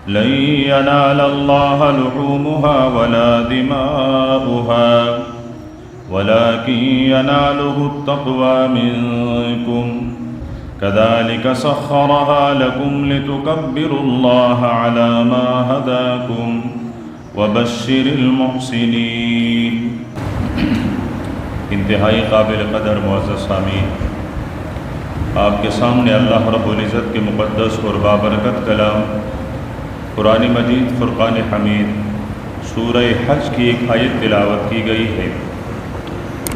لن ينال الله لحومها ولا دماؤها ولكن يناله التقوى منكم كذلك سخرها لكم لتكبروا الله على ما هداكم وبشر المحسنين۔ انتہائی قابل قدر معزز سامعین، آپ کے سامنے اللہ رب العزت کے مقدس اور بابرکت کلام قرآن مجید فرقان حمید سورہ حج کی ایک آیت تلاوت کی گئی ہے،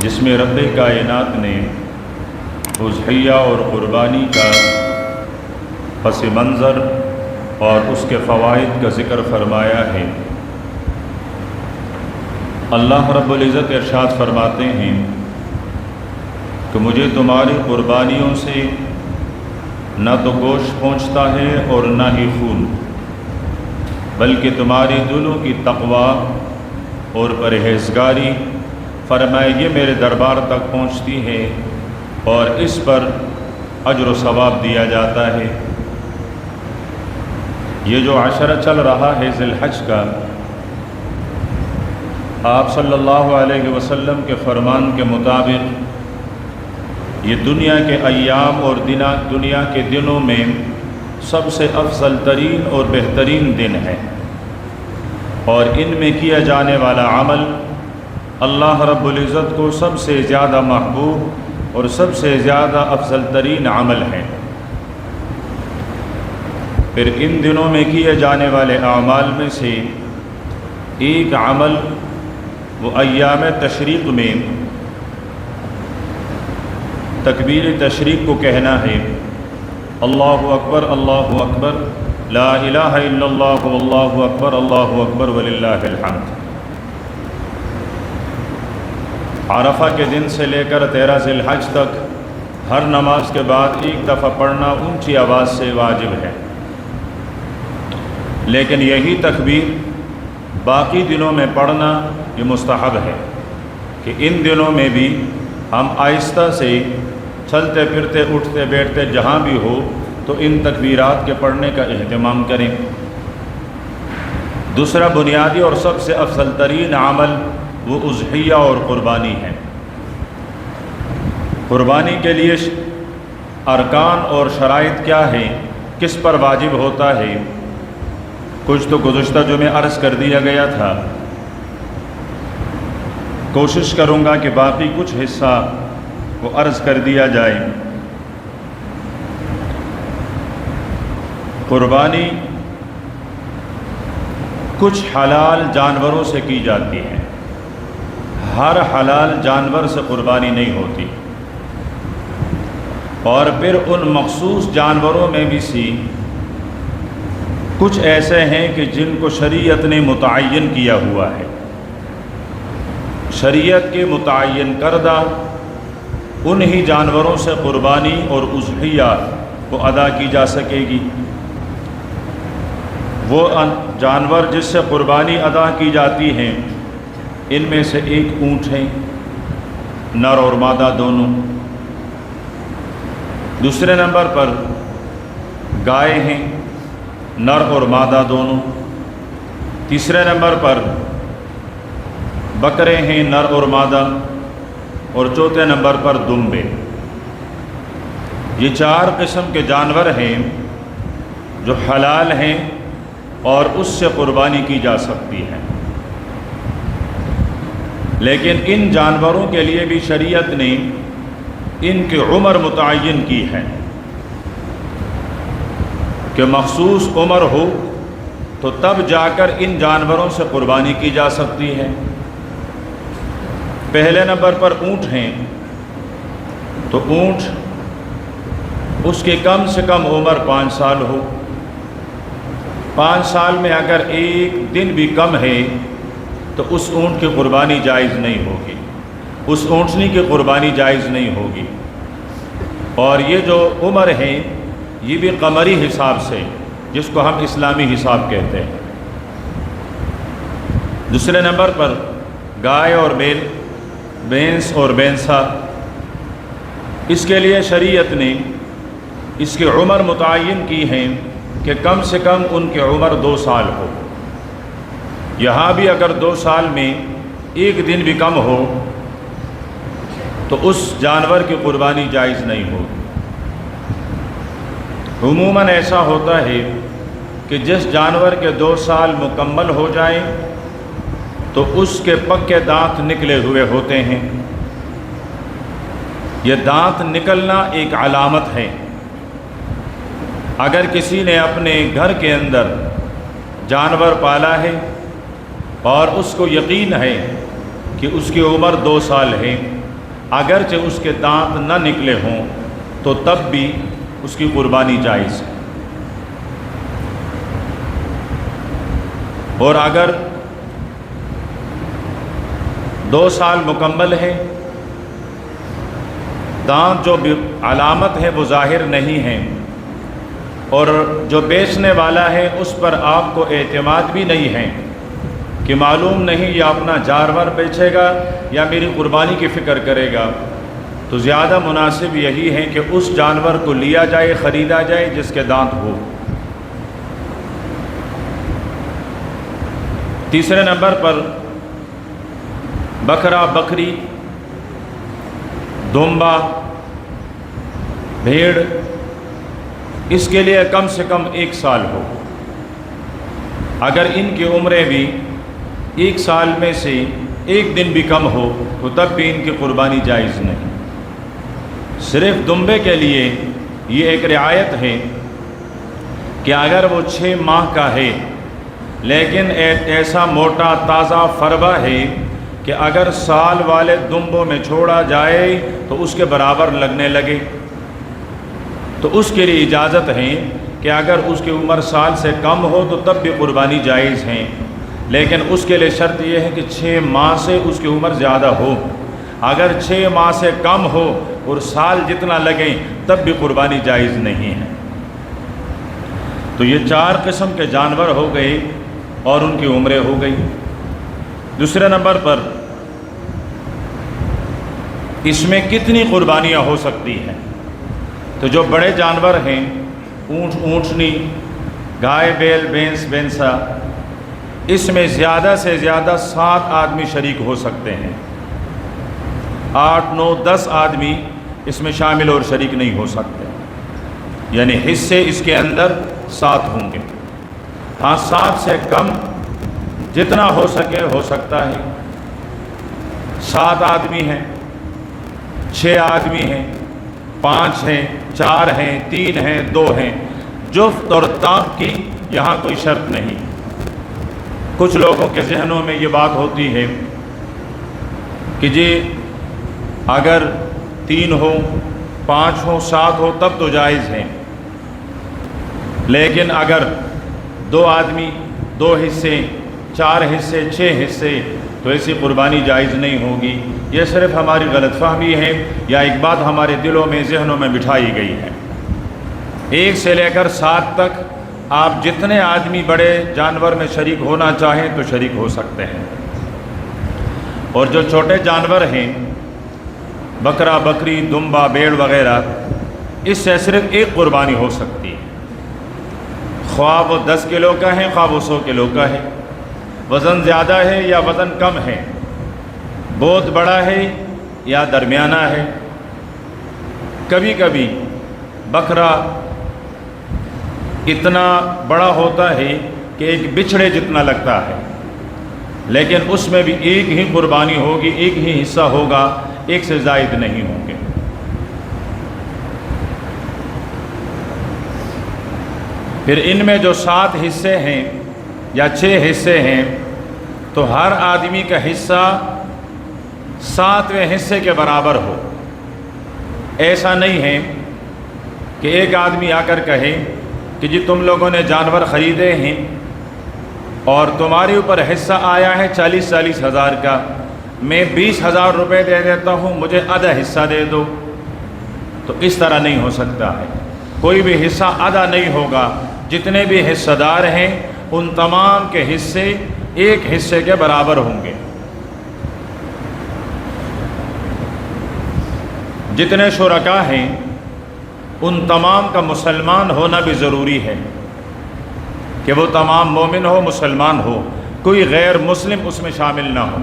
جس میں رب کائنات نے اضحیہ اور قربانی کا پس منظر اور اس کے فوائد کا ذکر فرمایا ہے۔ اللہ رب العزت ارشاد فرماتے ہیں کہ مجھے تمہاری قربانیوں سے نہ تو گوشت پہنچتا ہے اور نہ ہی خون، بلکہ تمہاری دلوں کی تقویٰ اور پرہیزگاری فرمائے یہ میرے دربار تک پہنچتی ہے اور اس پر اجر و ثواب دیا جاتا ہے۔ یہ جو عشرہ چل رہا ہے ذی الحج کا، آپ صلی اللہ علیہ وسلم کے فرمان کے مطابق یہ دنیا کے ایام اور دنیا کے دنوں میں سب سے افضل ترین اور بہترین دن ہے، اور ان میں کیا جانے والا عمل اللہ رب العزت کو سب سے زیادہ محبوب اور سب سے زیادہ افضل ترین عمل ہے۔ پھر ان دنوں میں کیے جانے والے اعمال میں سے ایک عمل وہ ایام تشریق میں تکبیر تشریق کو کہنا ہے، اللہ اکبر لا الہ الا اللہ اللہ اکبر وللہ الحمد۔ عرفہ کے دن سے لے کر 13 ذی الحج تک ہر نماز کے بعد ایک دفعہ پڑھنا اونچی آواز سے واجب ہے، لیکن یہی تکبیر باقی دنوں میں پڑھنا یہ مستحب ہے کہ ان دنوں میں بھی ہم آہستہ سے چلتے پھرتے اٹھتے بیٹھتے جہاں بھی ہو تو ان تکبیرات کے پڑھنے کا اہتمام کریں۔ دوسرا بنیادی اور سب سے افضل ترین عمل وہ اضحیہ اور قربانی ہے۔ قربانی کے لیے ارکان اور شرائط کیا ہیں، کس پر واجب ہوتا ہے، کچھ تو گزشتہ جمعے عرض کر دیا گیا تھا، کوشش کروں گا کہ باقی کچھ حصہ وہ عرض کر دیا جائے۔ قربانی کچھ حلال جانوروں سے کی جاتی ہے، ہر حلال جانور سے قربانی نہیں ہوتی، اور پھر ان مخصوص جانوروں میں بھی سے کچھ ایسے ہیں کہ جن کو شریعت نے متعین کیا ہوا ہے، شریعت کے متعین کردہ انہی جانوروں سے قربانی اور اضحیہ کو ادا کی جا سکے گی۔ وہ جانور جس سے قربانی ادا کی جاتی ہیں ان میں سے ایک اونٹ ہے، نر اور مادہ دونوں، دوسرے نمبر پر گائے ہیں، نر اور مادہ دونوں، تیسرے نمبر پر بکرے ہیں، نر اور مادہ، اور چوتھے نمبر پر دمبے۔ یہ 4 قسم کے جانور ہیں جو حلال ہیں اور اس سے قربانی کی جا سکتی ہے، لیکن ان جانوروں کے لیے بھی شریعت نے ان کی عمر متعین کی ہے کہ مخصوص عمر ہو تو تب جا کر ان جانوروں سے قربانی کی جا سکتی ہے۔ پہلے نمبر پر اونٹ ہیں، تو اونٹ اس کی کم سے کم عمر 5 سال ہو، 5 سال میں اگر ایک دن بھی کم ہے تو اس اونٹ کی قربانی جائز نہیں ہوگی، اس اونٹنی کی قربانی جائز نہیں ہوگی۔ اور یہ جو عمر ہے یہ بھی قمری حساب سے، جس کو ہم اسلامی حساب کہتے ہیں۔ دوسرے نمبر پر گائے اور بیل، بھینس اور بھینسا، اس کے لیے شریعت نے اس کی عمر متعین کی ہے کہ کم سے کم ان کی عمر 2 سال ہو۔ یہاں بھی اگر 2 سال میں 1 دن بھی کم ہو تو اس جانور کی قربانی جائز نہیں ہوگی۔ عموماً ایسا ہوتا ہے کہ جس جانور کے 2 سال مکمل ہو جائیں تو اس کے پکے دانت نکلے ہوئے ہوتے ہیں۔ یہ دانت نکلنا ایک علامت ہے۔ اگر کسی نے اپنے گھر کے اندر جانور پالا ہے اور اس کو یقین ہے کہ اس کی عمر 2 سال ہے، اگرچہ اس کے دانت نہ نکلے ہوں تو تب بھی اس کی قربانی جائز ہے۔ اور اگر 2 سال مکمل ہے، دانت جو علامت ہے وہ ظاہر نہیں ہے، اور جو بیچنے والا ہے اس پر آپ کو اعتماد بھی نہیں ہے کہ معلوم نہیں یہ اپنا جانور بیچے گا یا میری قربانی کی فکر کرے گا، تو زیادہ مناسب یہی ہے کہ اس جانور کو لیا جائے، خریدا جائے جس کے دانت ہو۔ تیسرے نمبر پر بکرا، بکری، دمبا، بھیڑ، اس کے لیے کم سے کم 1 سال ہو۔ اگر ان کی عمریں بھی 1 سال میں سے 1 دن بھی کم ہو تو تب بھی ان کی قربانی جائز نہیں۔ صرف دمبے کے لیے یہ ایک رعایت ہے کہ اگر وہ 6 ماہ کا ہے لیکن ایسا موٹا تازہ فربہ ہے کہ اگر سال والے دمبوں میں چھوڑا جائے تو اس کے برابر لگنے لگے، تو اس کے لیے اجازت ہے کہ اگر اس کی عمر سال سے کم ہو تو تب بھی قربانی جائز ہے، لیکن اس کے لیے شرط یہ ہے کہ 6 ماہ سے اس کی عمر زیادہ ہو۔ اگر 6 ماہ سے کم ہو اور سال جتنا لگیں تب بھی قربانی جائز نہیں ہے۔ تو یہ 4 قسم کے جانور ہو گئے اور ان کی عمریں ہو گئی۔ دوسرے نمبر پر اس میں کتنی قربانیاں ہو سکتی ہیں؟ تو جو بڑے جانور ہیں، اونٹ، اونٹنی، گائے، بیل، بھینس، بھینسا، اس میں زیادہ سے زیادہ 7 آدمی شریک ہو سکتے ہیں۔ 8، 9، 10 آدمی اس میں شامل اور شریک نہیں ہو سکتے، یعنی حصے اس کے اندر 7 ہوں گے۔ ہاں 7 سے کم جتنا ہو سکے ہو سکتا ہے۔ 7 آدمی ہیں، 6 آدمی ہیں، 5 ہیں، 4 ہیں، 3 ہیں، 2 ہیں، جفت اور طاق کی یہاں کوئی شرط نہیں۔ کچھ لوگوں کے ذہنوں میں یہ بات ہوتی ہے کہ جی اگر 3 ہو، 5 ہو، 7 ہو تب تو جائز ہیں، لیکن اگر 2 آدمی 2 حصے، 4 حصے، 6 حصے، تو ایسی قربانی جائز نہیں ہوگی۔ یہ صرف ہماری غلط فہمی ہے یا ایک بات ہمارے دلوں میں، ذہنوں میں بٹھائی گئی ہے۔ 1 سے لے کر 7 تک آپ جتنے آدمی بڑے جانور میں شریک ہونا چاہیں تو شریک ہو سکتے ہیں، اور جو چھوٹے جانور ہیں، بکرا، بکری، دمبا، بھیڑ وغیرہ، اس سے صرف 1 قربانی ہو سکتی ہے، خواہ وہ 10 کلو کا ہے، خواہ وہ 100 کلو کا ہے، وزن زیادہ ہے یا وزن کم ہے، بہت بڑا ہے یا درمیانہ ہے۔ کبھی کبھی بکرا اتنا بڑا ہوتا ہے کہ ایک بچھڑے جتنا لگتا ہے، لیکن اس میں بھی 1 ہی قربانی ہوگی، 1 ہی حصہ ہوگا، 1 سے زائد نہیں ہوں گے۔ پھر ان میں جو 7 حصے ہیں یا 6 حصے ہیں تو ہر آدمی کا حصہ 7ویں حصے کے برابر ہو۔ ایسا نہیں ہے کہ ایک آدمی آ کر کہے کہ جی تم لوگوں نے جانور خریدے ہیں اور تمہارے اوپر حصہ آیا ہے 40 ہزار کا، میں 20,000 روپے دے دیتا ہوں، مجھے آدھا حصہ دے دو، تو اس طرح نہیں ہو سکتا ہے۔ کوئی بھی حصہ آدھا نہیں ہوگا، جتنے بھی حصہ دار ہیں ان تمام کے حصے 1 حصے کے برابر ہوں گے۔ جتنے شرکاء ہیں ان تمام کا مسلمان ہونا بھی ضروری ہے۔ کہ وہ تمام مومن ہو، مسلمان ہو، کوئی غیر مسلم اس میں شامل نہ ہو۔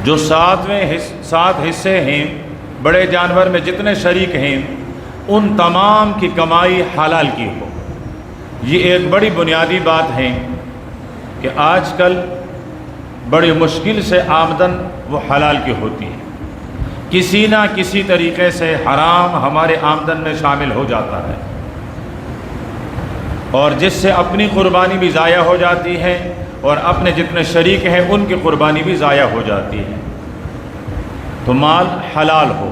جو سات حصے ہیں بڑے جانور میں جتنے شریک ہیں ان تمام کی کمائی حلال کی ہو۔ یہ ایک بڑی بنیادی بات ہے کہ آج کل بڑی مشکل سے آمدن وہ حلال کی ہوتی ہے، کسی نہ کسی طریقے سے حرام ہمارے آمدن میں شامل ہو جاتا ہے، اور جس سے اپنی قربانی بھی ضائع ہو جاتی ہے اور اپنے جتنے شریک ہیں ان کی قربانی بھی ضائع ہو جاتی ہے۔ تو مال حلال ہو،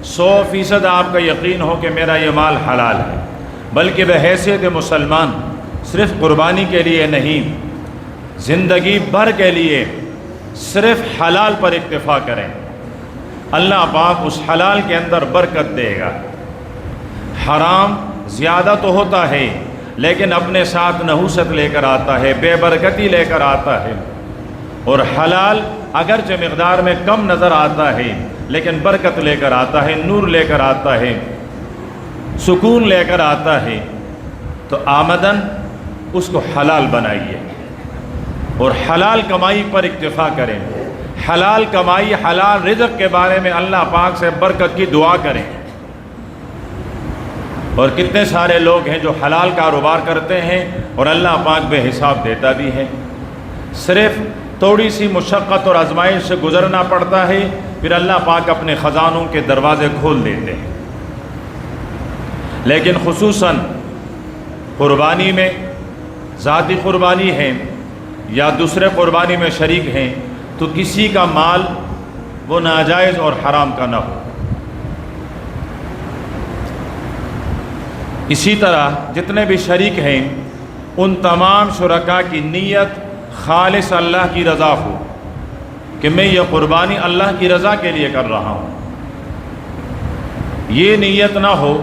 100% آپ کا یقین ہو کہ میرا یہ مال حلال ہے، بلکہ بحیثیت مسلمان صرف قربانی کے لیے نہیں، زندگی بھر کے لیے صرف حلال پر اکتفا کریں، اللہ پاک اس حلال کے اندر برکت دے گا۔ حرام زیادہ تو ہوتا ہے لیکن اپنے ساتھ نحوست لے کر آتا ہے، بے برکتی لے کر آتا ہے، اور حلال اگرچہ مقدار میں کم نظر آتا ہے لیکن برکت لے کر آتا ہے، نور لے کر آتا ہے، سکون لے کر آتا ہے۔ تو آمدن اس کو حلال بنائیے اور حلال کمائی پر اکتفا کریں، حلال کمائی، حلال رزق کے بارے میں اللہ پاک سے برکت کی دعا کریں۔ اور کتنے سارے لوگ ہیں جو حلال کاروبار کرتے ہیں اور اللہ پاک بے حساب دیتا بھی ہے، صرف تھوڑی سی مشقت اور آزمائش سے گزرنا پڑتا ہے، پھر اللہ پاک اپنے خزانوں کے دروازے کھول دیتے ہیں۔ لیکن خصوصاً قربانی میں، ذاتی قربانی ہے یا دوسرے قربانی میں شریک ہیں، تو کسی کا مال وہ ناجائز اور حرام کا نہ ہو۔ اسی طرح جتنے بھی شریک ہیں ان تمام شرکاء کی نیت خالص اللہ کی رضا ہو، کہ میں یہ قربانی اللہ کی رضا کے لیے کر رہا ہوں۔ یہ نیت نہ ہو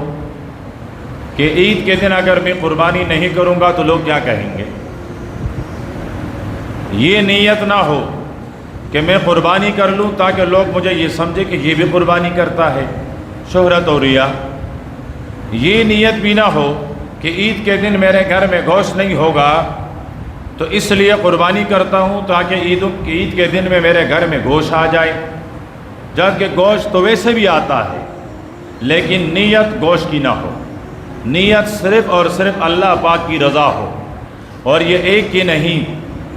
کہ عید کے دن اگر میں قربانی نہیں کروں گا تو لوگ کیا کہیں گے۔ یہ نیت نہ ہو کہ میں قربانی کر لوں تاکہ لوگ مجھے یہ سمجھے کہ یہ بھی قربانی کرتا ہے، شہرت اور ریا۔ یہ نیت بھی نہ ہو کہ عید کے دن میرے گھر میں گوشت نہیں ہوگا تو اس لیے قربانی کرتا ہوں تاکہ عید کے دن میں میرے گھر میں گوشت آ جائے، جبکہ گوشت تو ویسے بھی آتا ہے، لیکن نیت گوشت کی نہ ہو، نیت صرف اور صرف اللہ پاک کی رضا ہو۔ اور یہ ایک کی نہیں،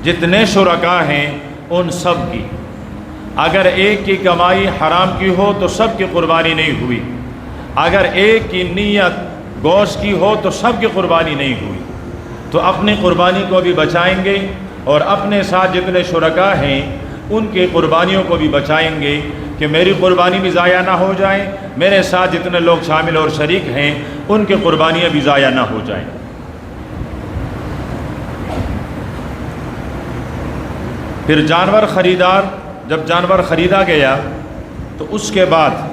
جتنے شرکاء ہیں ان سب کی، اگر ایک کی کمائی حرام کی ہو تو سب کی قربانی نہیں ہوئی، اگر ایک کی نیت گوشت کی ہو تو سب کی قربانی نہیں ہوئی۔ تو اپنی قربانی کو بھی بچائیں گے اور اپنے ساتھ جتنے شرکاء ہیں ان کی قربانیوں کو بھی بچائیں گے کہ میری قربانی بھی ضائع نہ ہو جائیں، میرے ساتھ جتنے لوگ شامل اور شریک ہیں ان کی قربانیاں بھی ضائع نہ ہو جائیں۔ پھر جانور خریدار، جب جانور خریدا گیا تو اس کے بعد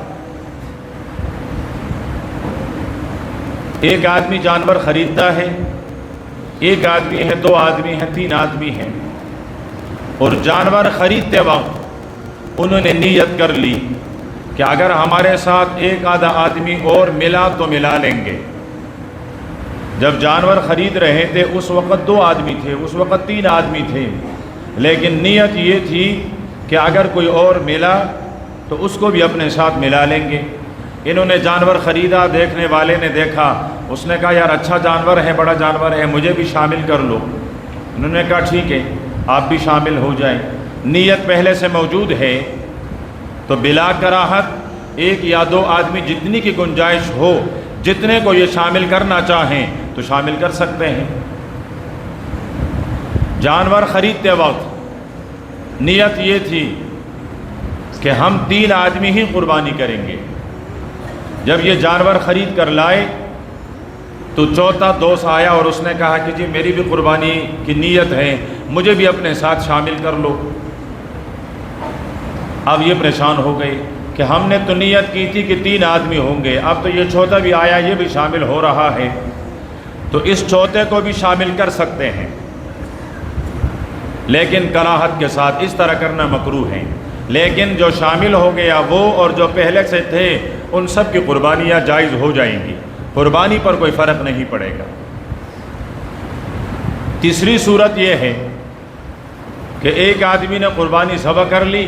ایک آدمی جانور خریدتا ہے، ایک آدمی ہے، 2 آدمی ہیں، 3 آدمی ہیں، اور جانور خریدتے وقت انہوں نے نیت کر لی کہ اگر ہمارے ساتھ ایک آدھا آدمی اور ملا تو ملا لیں گے۔ جب جانور خرید رہے تھے اس وقت 2 آدمی تھے، اس وقت 3 آدمی تھے، لیکن نیت یہ تھی کہ اگر کوئی اور ملا تو اس کو بھی اپنے ساتھ ملا لیں گے۔ انہوں نے جانور خریدا، دیکھنے والے نے دیکھا، اس نے کہا یار اچھا جانور ہے، بڑا جانور ہے، مجھے بھی شامل کر لو۔ انہوں نے کہا ٹھیک ہے آپ بھی شامل ہو جائیں۔ نیت پہلے سے موجود ہے تو بلا کراہت 1 یا 2 آدمی جتنی کی گنجائش ہو، جتنے کو یہ شامل کرنا چاہیں تو شامل کر سکتے ہیں۔ جانور خریدتے وقت نیت یہ تھی کہ ہم 3 آدمی ہی قربانی کریں گے۔ جب یہ جانور خرید کر لائے تو چوتھا دوست آیا اور اس نے کہا کہ جی میری بھی قربانی کی نیت ہے، مجھے بھی اپنے ساتھ شامل کر لو۔ اب یہ پریشان ہو گئے کہ ہم نے تو نیت کی تھی کہ 3 آدمی ہوں گے، اب تو یہ چوتھا بھی آیا، یہ بھی شامل ہو رہا ہے، تو اس چوتھے کو بھی شامل کر سکتے ہیں، لیکن کراہت کے ساتھ اس طرح کرنا مکروہ ہے۔ لیکن جو شامل ہو گیا وہ اور جو پہلے سے تھے ان سب کی قربانیاں جائز ہو جائیں گی، قربانی پر کوئی فرق نہیں پڑے گا۔ تیسری صورت یہ ہے کہ ایک آدمی نے قربانی ذبح کر لی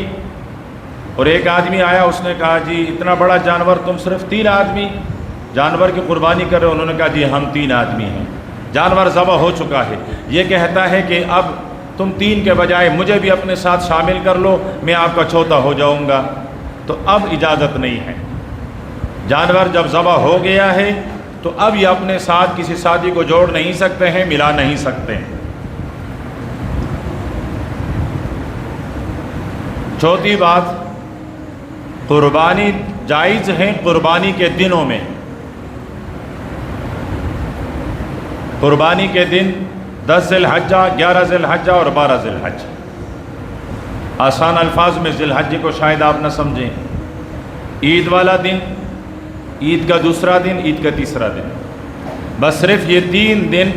اور ایک آدمی آیا، اس نے کہا جی اتنا بڑا جانور تم صرف 3 آدمی جانور کی قربانی کر رہے ہو؟ انہوں نے کہا جی ہم 3 آدمی ہیں، جانور ذبح ہو چکا ہے۔ یہ کہتا ہے کہ اب تم 3 کے بجائے مجھے بھی اپنے ساتھ شامل کر لو، میں آپ کا چوتھا ہو جاؤں گا، تو اب اجازت نہیں ہے۔ جانور جب ذبح ہو گیا ہے تو اب یہ اپنے ساتھ کسی ساتھی کو جوڑ نہیں سکتے ہیں، ملا نہیں سکتے ہیں۔ چوتھی بات، قربانی جائز ہے قربانی کے دنوں میں۔ قربانی کے دن 10 ذی الحجہ، 11 ذی الحجہ اور 12 ذی الحجہ۔ آسان الفاظ میں ذی الحجہ کو شاید آپ نہ سمجھیں۔ عید والا دن، عید کا دوسرا دن، عید کا تیسرا دن، بس صرف یہ 3 دن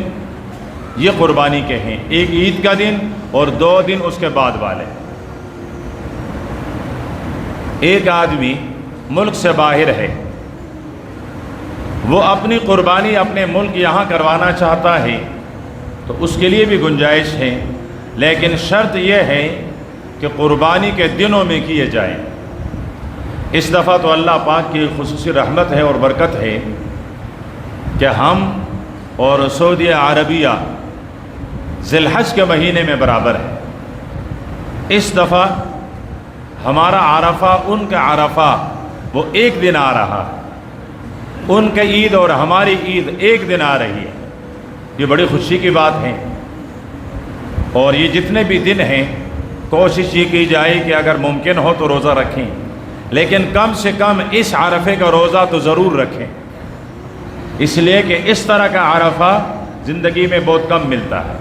یہ قربانی کے ہیں، ایک عید کا دن اور 2 دن اس کے بعد والے۔ ایک آدمی ملک سے باہر ہے، وہ اپنی قربانی اپنے ملک یہاں کروانا چاہتا ہے تو اس کے لیے بھی گنجائش ہے، لیکن شرط یہ ہے کہ قربانی کے دنوں میں کیے جائیں۔ اس دفعہ تو اللہ پاک کی خصوصی رحمت ہے اور برکت ہے کہ ہم اور سعودی عربیہ ذی الحج کے مہینے میں برابر ہے۔ اس دفعہ ہمارا عرفہ ان کا عرفہ وہ ایک دن آ رہا ہے، ان کا عید اور ہماری عید ایک دن آ رہی ہے۔ یہ بڑی خوشی کی بات ہے، اور یہ جتنے بھی دن ہیں کوشش یہ کی جائے کہ اگر ممکن ہو تو روزہ رکھیں، لیکن کم سے کم اس عرفے کا روزہ تو ضرور رکھیں، اس لیے کہ اس طرح کا عرفہ زندگی میں بہت کم ملتا ہے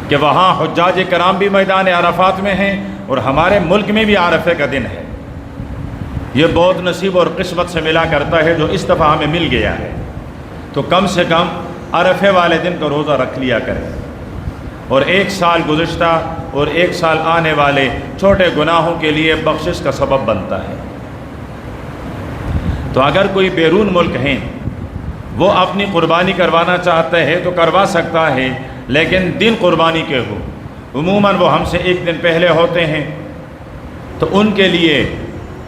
کہ وہاں حجاج کرام بھی میدان عرفات میں ہیں اور ہمارے ملک میں بھی عرفے کا دن ہے۔ یہ بہت نصیب اور قسمت سے ملا کرتا ہے جو اس دفعہ ہمیں مل گیا ہے، تو کم سے کم عرفے والے دن کا روزہ رکھ لیا کریں، اور 1 سال گزشتہ اور 1 سال آنے والے چھوٹے گناہوں کے لیے بخشش کا سبب بنتا ہے۔ تو اگر کوئی بیرون ملک ہیں وہ اپنی قربانی کروانا چاہتے ہیں تو کروا سکتا ہے، لیکن دن قربانی کے ہو، عموماً وہ ہم سے 1 دن پہلے ہوتے ہیں، تو ان کے لیے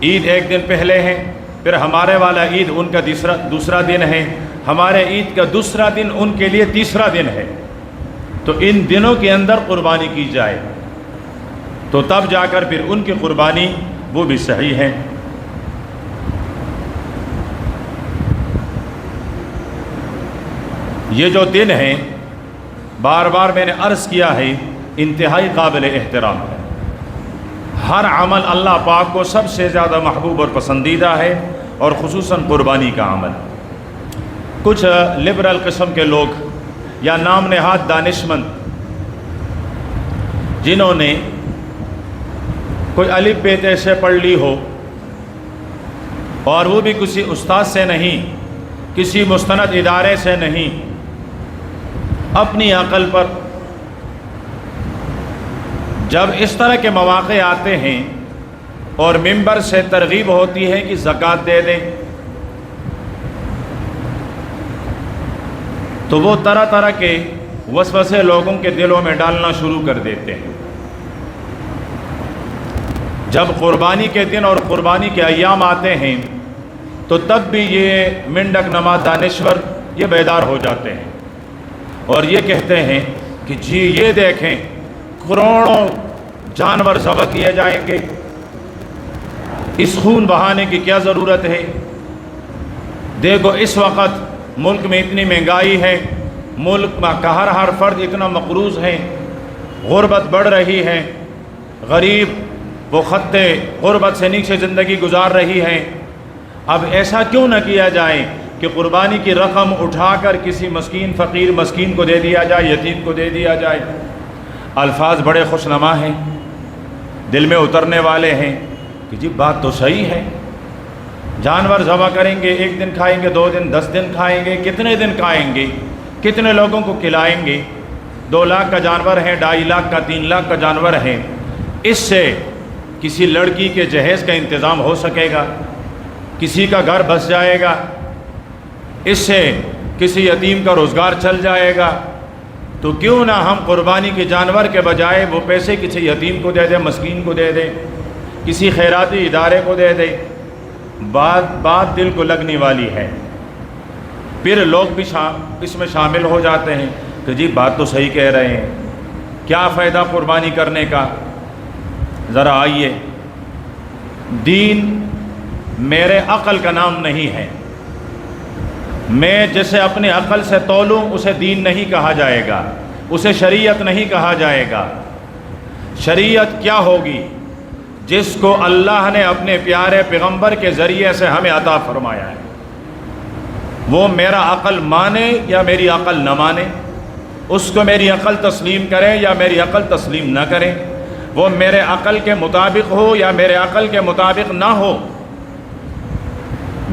عید 1 دن پہلے ہے، پھر ہمارے والا عید ان کا دوسرا دن ہے، ہمارے عید کا دوسرا دن ان کے لیے تیسرا دن ہے، تو ان دنوں کے اندر قربانی کی جائے تو تب جا کر پھر ان کی قربانی وہ بھی صحیح ہے۔ یہ جو دن ہیں بار بار میں نے عرض کیا ہے انتہائی قابل احترام ہے۔ ہر عمل اللہ پاک کو سب سے زیادہ محبوب اور پسندیدہ ہے، اور خصوصاً قربانی کا عمل۔ کچھ لبرل قسم کے لوگ یا نام نہاد دانشمند جنہوں نے کوئی الف ب ت سے پڑھ لی ہو، اور وہ بھی کسی استاد سے نہیں، کسی مستند ادارے سے نہیں، اپنی عقل پر جب اس طرح کے مواقع آتے ہیں اور ممبر سے ترغیب ہوتی ہے کہ زکوٰۃ دے دیں، تو وہ طرح طرح کے وسوسے لوگوں کے دلوں میں ڈالنا شروع کر دیتے ہیں۔ جب قربانی کے دن اور قربانی کے ایام آتے ہیں تو تب بھی یہ منڈک نما دانشور یہ بیدار ہو جاتے ہیں اور یہ کہتے ہیں کہ جی یہ دیکھیں کروڑوں جانور ذبح کیے جائیں گے، اس خون بہانے کی کیا ضرورت ہے؟ دیکھو اس وقت ملک میں اتنی مہنگائی ہے، ملک کا ہر فرد اتنا مقروض ہے، غربت بڑھ رہی ہے، غریب وہ خط غربت سے نیچے زندگی گزار رہی ہے، اب ایسا کیوں نہ کیا جائے کہ قربانی کی رقم اٹھا کر کسی مسکین فقیر مسکین کو دے دیا جائے، یتیم کو دے دیا جائے۔ الفاظ بڑے خوشنما ہیں، دل میں اترنے والے ہیں کہ جی بات تو صحیح ہے، جانور ذبح کریں گے، 1 دن کھائیں گے، 2 دن، 10 دن کھائیں گے، کتنے دن کھائیں گے، کتنے لوگوں کو کھلائیں گے؟ 2 لاکھ کا جانور ہے، 2.5 لاکھ کا، 3 لاکھ کا جانور ہے، اس سے کسی لڑکی کے جہیز کا انتظام ہو سکے گا؟ کسی کا گھر بس جائے گا؟ اس سے کسی یتیم کا روزگار چل جائے گا؟ تو کیوں نہ ہم قربانی کے جانور کے بجائے وہ پیسے کسی یتیم کو دے دیں، مسکین کو دے دیں، کسی خیراتی ادارے کو دے دیں۔ بات دل کو لگنے والی ہے، پھر لوگ بھی اس میں شامل ہو جاتے ہیں کہ جی بات تو صحیح کہہ رہے ہیں، کیا فائدہ قربانی کرنے کا؟ ذرا آئیے، دین میرے عقل کا نام نہیں ہے، میں جسے اپنے عقل سے تولوں اسے دین نہیں کہا جائے گا، اسے شریعت نہیں کہا جائے گا۔ شریعت کیا ہوگی؟ جس کو اللہ نے اپنے پیارے پیغمبر کے ذریعے سے ہمیں عطا فرمایا ہے، وہ میرا عقل مانے یا میری عقل نہ مانے، اس کو میری عقل تسلیم کرے یا میری عقل تسلیم نہ کرے، وہ میرے عقل کے مطابق ہو یا میرے عقل کے مطابق نہ ہو،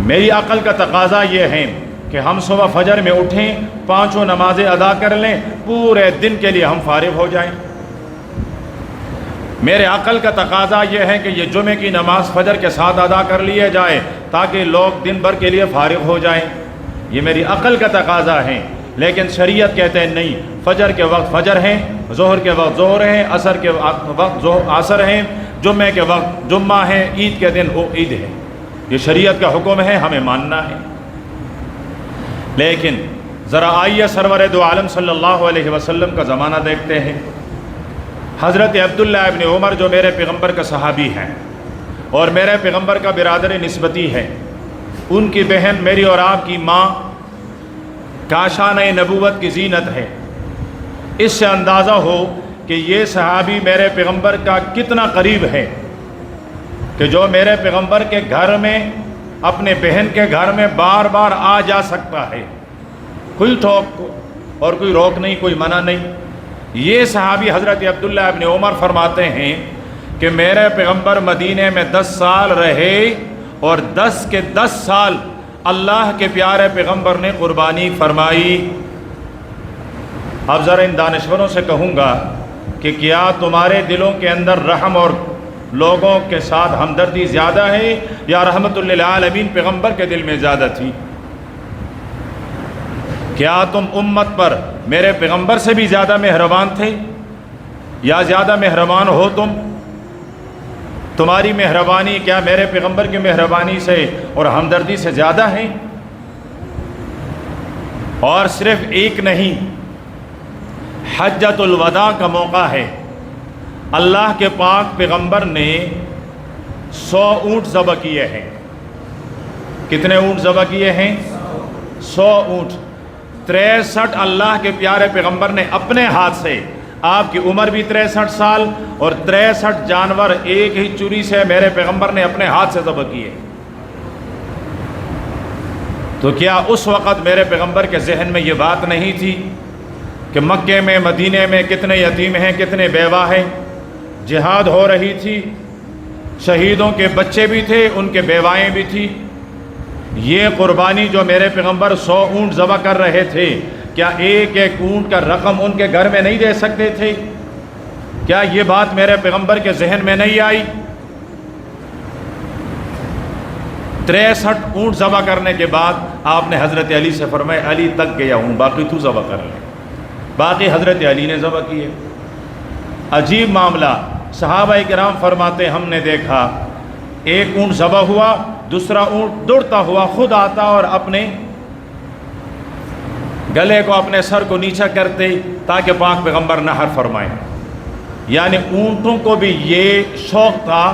میری عقل کا تقاضا یہ ہے کہ ہم صبح فجر میں اٹھیں، 5 نمازیں ادا کر لیں، پورے دن کے لیے ہم فارغ ہو جائیں۔ میرے عقل کا تقاضا یہ ہے کہ یہ جمعے کی نماز فجر کے ساتھ ادا کر لیے جائے تاکہ لوگ دن بھر کے لیے فارغ ہو جائیں، یہ میری عقل کا تقاضا ہے۔ لیکن شریعت کہتے ہیں نہیں، فجر کے وقت فجر ہیں، ظہر کے وقت ظہر ہیں، عصر کے وقت عصر ہیں، جمعے کے وقت جمعہ ہے، عید کے دن وہ عید ہے۔ یہ شریعت کا حکم ہے، ہمیں ماننا ہے۔ لیکن ذرا آئیے سرور دو عالم صلی اللہ علیہ وسلم کا زمانہ دیکھتے ہیں۔ حضرت عبداللہ ابن عمر جو میرے پیغمبر کا صحابی ہیں اور میرے پیغمبر کا برادر نسبتی ہے، ان کی بہن میری اور آپ کی ماں کاشان نبوت کی زینت ہے۔ اس سے اندازہ ہو کہ یہ صحابی میرے پیغمبر کا کتنا قریب ہے کہ جو میرے پیغمبر کے گھر میں اپنے بہن کے گھر میں بار بار آ جا سکتا ہے، کوئی ٹھوک اور کوئی روک نہیں، کوئی منع نہیں۔ یہ صحابی حضرت عبداللہ ابن عمر فرماتے ہیں کہ میرے پیغمبر مدینے میں 10 سال رہے اور 10 کے 10 سال اللہ کے پیارے پیغمبر نے قربانی فرمائی۔ اب ذرا ان دانشوروں سے کہوں گا کہ کیا تمہارے دلوں کے اندر رحم اور لوگوں کے ساتھ ہمدردی زیادہ ہے یا رحمت للعالمین پیغمبر کے دل میں زیادہ تھی؟ کیا تم امت پر میرے پیغمبر سے بھی زیادہ مہربان تھے یا زیادہ مہربان ہو تم؟ تمہاری مہربانی کیا میرے پیغمبر کی مہربانی سے اور ہمدردی سے زیادہ ہے؟ اور صرف ایک نہیں، حجۃ الوداع کا موقع ہے، اللہ کے پاک پیغمبر نے 100 اونٹ ذبح کیے ہیں۔ کتنے اونٹ ذبح کیے ہیں؟ 100 اونٹ۔ 63 اللہ کے پیارے پیغمبر نے اپنے ہاتھ سے، آپ کی عمر بھی 63 سال اور 63 جانور ایک ہی چوری سے میرے پیغمبر نے اپنے ہاتھ سے ذبح کیے۔ تو کیا اس وقت میرے پیغمبر کے ذہن میں یہ بات نہیں تھی کہ مکے میں مدینے میں کتنے یتیم ہیں، کتنے بیوہ ہیں؟ جہاد ہو رہی تھی، شہیدوں کے بچے بھی تھے، ان کے بیوائیں بھی تھی۔ یہ قربانی جو میرے پیغمبر 100 اونٹ ذبح کر رہے تھے، کیا ایک ایک اونٹ کا رقم ان کے گھر میں نہیں دے سکتے تھے؟ کیا یہ بات میرے پیغمبر کے ذہن میں نہیں آئی؟ 63 اونٹ ذبح کرنے کے بعد آپ نے حضرت علی سے فرمایا علی تک گیا ہوں، باقی تو ذبح کر لے۔ باقی حضرت علی نے ذبح کیے۔ عجیب معاملہ، صحابہ کرام فرماتے ہم نے دیکھا ایک اونٹ ذبح ہوا، دوسرا اونٹ دوڑتا ہوا خود آتا اور اپنے گلے کو، اپنے سر کو نیچا کرتے تاکہ پاک پیغمبر نہر فرمائے۔ یعنی اونٹوں کو بھی یہ شوق تھا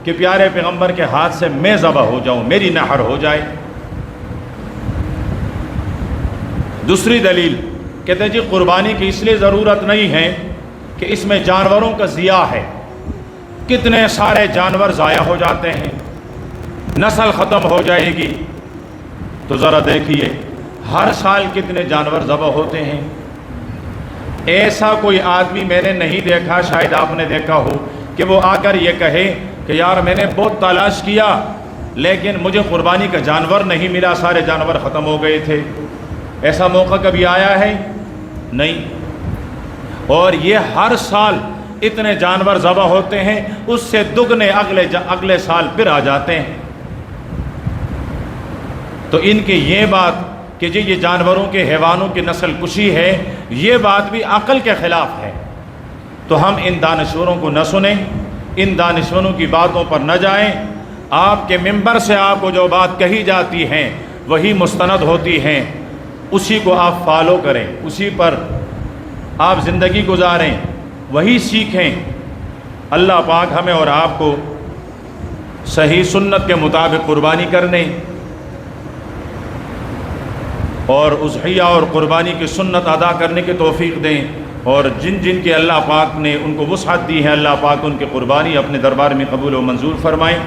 کہ پیارے پیغمبر کے ہاتھ سے میں ذبح ہو جاؤں، میری نہر ہو جائے۔ دوسری دلیل کہتے جی قربانی کی اس لیے ضرورت نہیں ہے کہ اس میں جانوروں کا ضیاع ہے، کتنے سارے جانور ضائع ہو جاتے ہیں، نسل ختم ہو جائے گی۔ تو ذرا دیکھیے ہر سال کتنے جانور ذبح ہوتے ہیں۔ ایسا کوئی آدمی میں نے نہیں دیکھا، شاید آپ نے دیکھا ہو، کہ وہ آ کر یہ کہے کہ یار میں نے بہت تلاش کیا لیکن مجھے قربانی کا جانور نہیں ملا، سارے جانور ختم ہو گئے تھے۔ ایسا موقع کبھی آیا ہے؟ نہیں۔ اور یہ ہر سال اتنے جانور ذبح ہوتے ہیں، اس سے دگنے اگلے سال پھر آ جاتے ہیں۔ تو ان کی یہ بات کہ جی یہ جانوروں کے حیوانوں کی نسل کشی ہے، یہ بات بھی عقل کے خلاف ہے، تو ہم ان دانشوروں کو نہ سنیں، ان دانشوروں کی باتوں پر نہ جائیں۔ آپ کے ممبر سے آپ کو جو بات کہی جاتی ہیں وہی مستند ہوتی ہیں، اسی کو آپ فالو کریں، اسی پر آپ زندگی گزاریں، وہی سیکھیں۔ اللہ پاک ہمیں اور آپ کو صحیح سنت کے مطابق قربانی کرنے اور اضحیہ اور قربانی کی سنت ادا کرنے کی توفیق دیں، اور جن جن کے اللہ پاک نے ان کو وسعت دی ہے، اللہ پاک ان کی قربانی اپنے دربار میں قبول و منظور فرمائیں۔